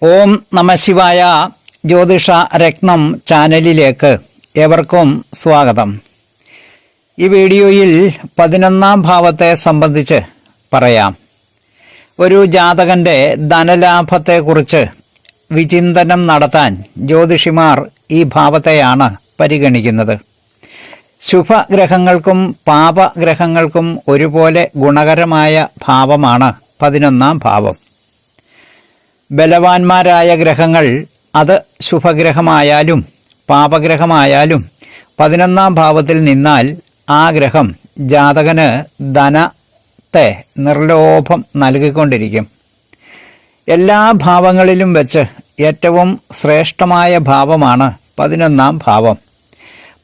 ഓം നമഃശിവായ. ജ്യോതിഷ രത്നം ചാനലിലേക്ക് ഏവർക്കും സ്വാഗതം. ഈ വീഡിയോയിൽ 11ാം ഭാവത്തെ സംബന്ധിച്ച് പറയാം. ഒരു ജാതകന്റെ ധനലാഭത്തെക്കുറിച്ച് വിചിന്തനം നടത്താൻ ജ്യോതിഷിമാർ ഈ ഭാവത്തെയാണ് പരിഗണിക്കുന്നത്. ശുഭഗ്രഹങ്ങൾക്കും പാപഗ്രഹങ്ങൾക്കും ഒരുപോലെ ഗുണകരമായ ഭാവമാണ് 11ാം ഭാവം. ബലവാന്മാരായ ഗ്രഹങ്ങൾ അത് ശുഭഗ്രഹമായാലും പാപഗ്രഹമായാലും 11ാം ഭാവത്തിൽ നിന്നാൽ ആ ഗ്രഹം ജാതകന് ധനത്തെ നിർലോഭം നൽകിക്കൊണ്ടിരിക്കും. എല്ലാ ഭാവങ്ങളിലും വെച്ച് ഏറ്റവും ശ്രേഷ്ഠമായ ഭാവമാണ് 11ാം ഭാവം.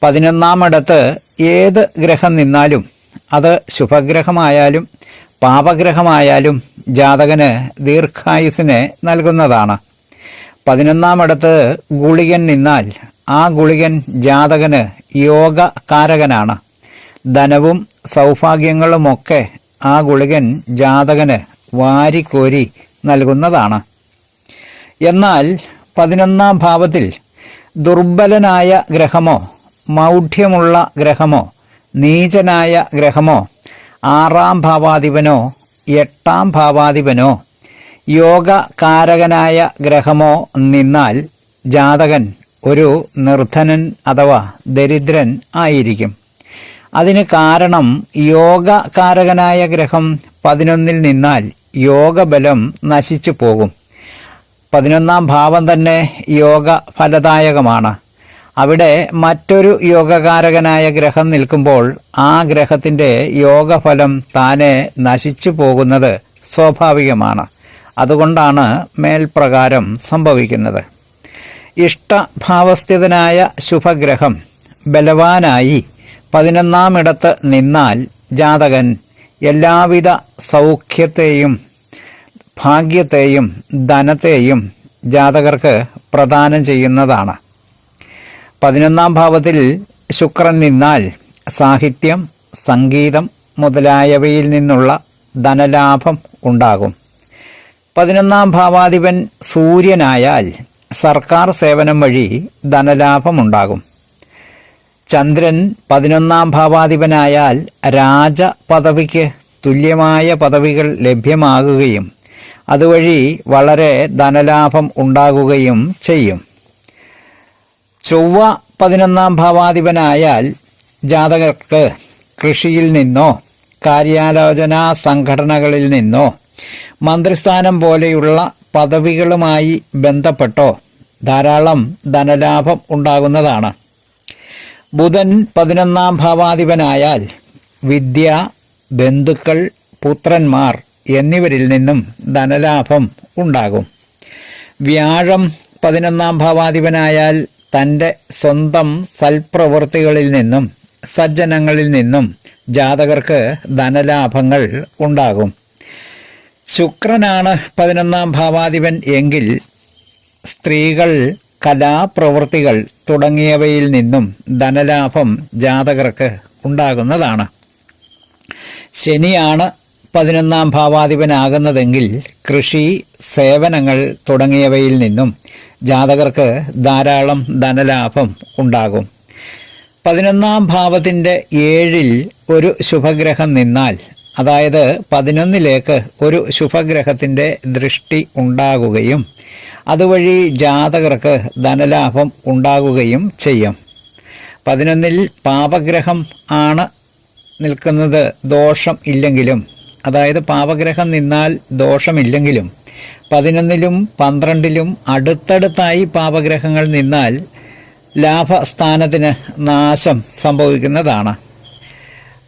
11ാമിടത്ത് ഏത് ഗ്രഹം നിന്നാലും അത് ശുഭഗ്രഹമായാലും പാപഗ്രഹമായാലും ജാതകന് ദീർഘായുസിനെ നൽകുന്നതാണ്. 11ാമിടത്ത് ഗുളികൻ നിന്നാൽ ആ ഗുളികൻ ജാതകന് യോഗകാരകനാണ്. ധനവും സൗഭാഗ്യങ്ങളുമൊക്കെ ആ ഗുളികൻ ജാതകന് വാരിക്കോരി നൽകുന്നതാണ്. എന്നാൽ 11ാം ഭാവത്തിൽ ദുർബലനായ ഗ്രഹമോ മൗഢ്യമുള്ള ഗ്രഹമോ നീചനായ ഗ്രഹമോ 6ാം ഭാവാധിപനോ 8ാം ഭാവാധിപനോ യോഗകാരകനായ ഗ്രഹമോ നിന്നാൽ ജാതകൻ ഒരു നിർധനൻ അഥവാ ദരിദ്രൻ ആയിരിക്കും. അതിന് കാരണം യോഗകാരകനായ ഗ്രഹം 11ൽ നിന്നാൽ യോഗബലം നശിച്ചു പോകും. 11ാം ഭാവം തന്നെ യോഗ ഫലദായകമാണ്. അവിടെ മറ്റൊരു യോഗകാരകനായ ഗ്രഹം നിൽക്കുമ്പോൾ ആ ഗ്രഹത്തിന്റെ യോഗഫലം താനെ നശിച്ചു പോകുന്നത് സ്വാഭാവികമാണ്. അതുകൊണ്ടാണ് മേൽപ്രകാരം സംഭവിക്കുന്നത്. ഇഷ്ടഭാവസ്ഥിതനായ ശുഭഗ്രഹം ബലവാനായി 11ാമിടത്ത് നിന്നാൽ ജാതകൻ എല്ലാവിധ സൗഖ്യത്തെയും ഭാഗ്യത്തെയും ധനത്തെയും ജാതകർക്ക് പ്രദാനം ചെയ്യുന്നതാണ്. 11ാം ഭാവത്തിൽ ശുക്രൻ നിന്നാൽ സാഹിത്യം, സംഗീതം മുതലായവയിൽ നിന്നുള്ള ധനലാഭം ഉണ്ടാകും. 11ാം ഭാവാധിപൻ സൂര്യനായാൽ സർക്കാർ സേവനം വഴി ധനലാഭമുണ്ടാകും. ചന്ദ്രൻ 11ാം ഭാവാധിപനായാൽ രാജപദവിക്ക് തുല്യമായ പദവികൾ ലഭ്യമാകുകയും അതുവഴി വളരെ ധനലാഭം ഉണ്ടാകുകയും ചെയ്യും. ചൊവ്വ 11ാം ഭാവാധിപനായാൽ ജാതകർക്ക് കൃഷിയിൽ നിന്നോ കാര്യാലോചനാ സംഘടനകളിൽ നിന്നോ മന്ത്രിസ്ഥാനം പോലെയുള്ള പദവികളുമായി ബന്ധപ്പെട്ടോ ധാരാളം ധനലാഭം ഉണ്ടാകുന്നതാണ്. ബുധൻ 11ാം ഭാവാധിപനായാൽ വിദ്യ, ബന്ധുക്കൾ, പുത്രന്മാർ എന്നിവരിൽ നിന്നും ധനലാഭം ഉണ്ടാകും. വ്യാഴം 11ാം ഭാവാധിപനായാൽ തൻ്റെ സ്വന്തം സൽപ്രവൃത്തികളിൽ നിന്നും സജ്ജനങ്ങളിൽ നിന്നും ജാതകർക്ക് ധനലാഭങ്ങൾ ഉണ്ടാകും. ശുക്രനാണ് 11ാം ഭാവാധിപൻ എങ്കിൽ സ്ത്രീകൾ, കലാപ്രവൃത്തികൾ തുടങ്ങിയവയിൽ നിന്നും ധനലാഭം ജാതകർക്ക് ഉണ്ടാകുന്നതാണ്. ശനിയാണ് 11ാം ഭാവാധിപനാകുന്നതെങ്കിൽ കൃഷി, സേവനങ്ങൾ തുടങ്ങിയവയിൽ നിന്നും ജാതകർക്ക് ധാരാളം ധനലാഭം ഉണ്ടാകും. 11ാം ഭാവത്തിൻ്റെ 7ൽ ഒരു ശുഭഗ്രഹം നിന്നാൽ, അതായത് 11ലേക്ക് ഒരു ശുഭഗ്രഹത്തിൻ്റെ ദൃഷ്ടി ഉണ്ടാകുകയും അതുവഴി ജാതകർക്ക് ധനലാഭം ഉണ്ടാകുകയും ചെയ്യും. 11ൽ പാപഗ്രഹം ആണ് നിൽക്കുന്നത് ദോഷം ഇല്ലെങ്കിലും, അതായത് പാപഗ്രഹം നിന്നാൽ ദോഷമില്ലെങ്കിലും 11ലും 12ലും അടുത്തടുത്തായി പാപഗ്രഹങ്ങൾ നിന്നാൽ ലാഭസ്ഥാനത്തിന് നാശം സംഭവിക്കുന്നതാണ്.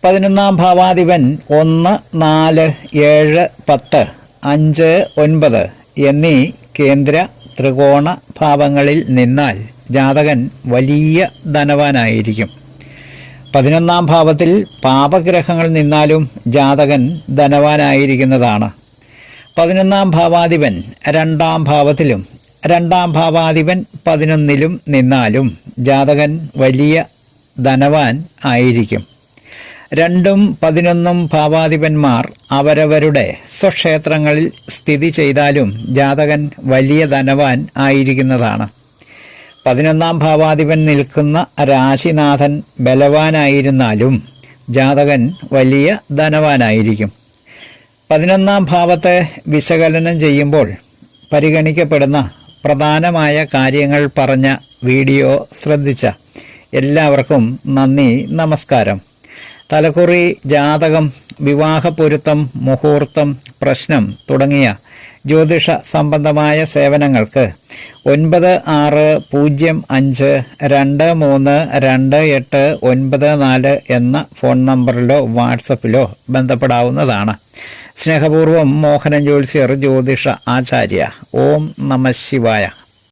11ാം ഭാവാധിപൻ 1, 4, 7, 10, 5, 9 എന്നീ കേന്ദ്ര ത്രികോണ ഭാവങ്ങളിൽ നിന്നാൽ ജാതകൻ വലിയ ധനവാനായിരിക്കും. 11ാം ഭാവത്തിൽ പാപഗ്രഹങ്ങൾ നിന്നാലും ജാതകൻ ധനവാനായിരിക്കുന്നതാണ്. 11ാം ഭാവാധിപൻ 2ാം ഭാവത്തിലും 2ാം ഭാവാധിപൻ 11ലും നിന്നാലും ജാതകൻ വലിയ ധനവാൻ ആയിരിക്കും. 2ഉം 11ഉം ഭാവാധിപന്മാർ അവരവരുടെ സ്വക്ഷേത്രങ്ങളിൽ സ്ഥിതി ചെയ്താലും ജാതകൻ വലിയ ധനവാൻ ആയിരിക്കുന്നതാണ്. 11ാം ഭാവാധിപൻ നിൽക്കുന്ന രാശിനാഥൻ ബലവാനായിരുന്നാലും ജാതകൻ വലിയ ധനവാനായിരിക്കും. 11ാം ഭാവത്തെ വിശകലനം ചെയ്യുമ്പോൾ പരിഗണിക്കപ്പെടുന്ന പ്രധാനമായ കാര്യങ്ങൾ പറഞ്ഞ വീഡിയോ ശ്രദ്ധിച്ച എല്ലാവർക്കും നന്ദി, നമസ്കാരം. തലക്കുറി, ജാതകം, വിവാഹപ്പൊരുത്തം, മുഹൂർത്തം, പ്രശ്നം തുടങ്ങിയ ജ്യോതിഷ സംബന്ധമായ സേവനങ്ങൾക്ക് 9605232894 എന്ന ഫോൺ നമ്പറിലോ വാട്സപ്പിലോ ബന്ധപ്പെടാവുന്നതാണ്. സ്നേഹപൂർവം മോഹനൻ ജ്യോത്സ്യർ, ജ്യോതിഷ ആചാര്യ. ഓം നമഃ ശിവായ.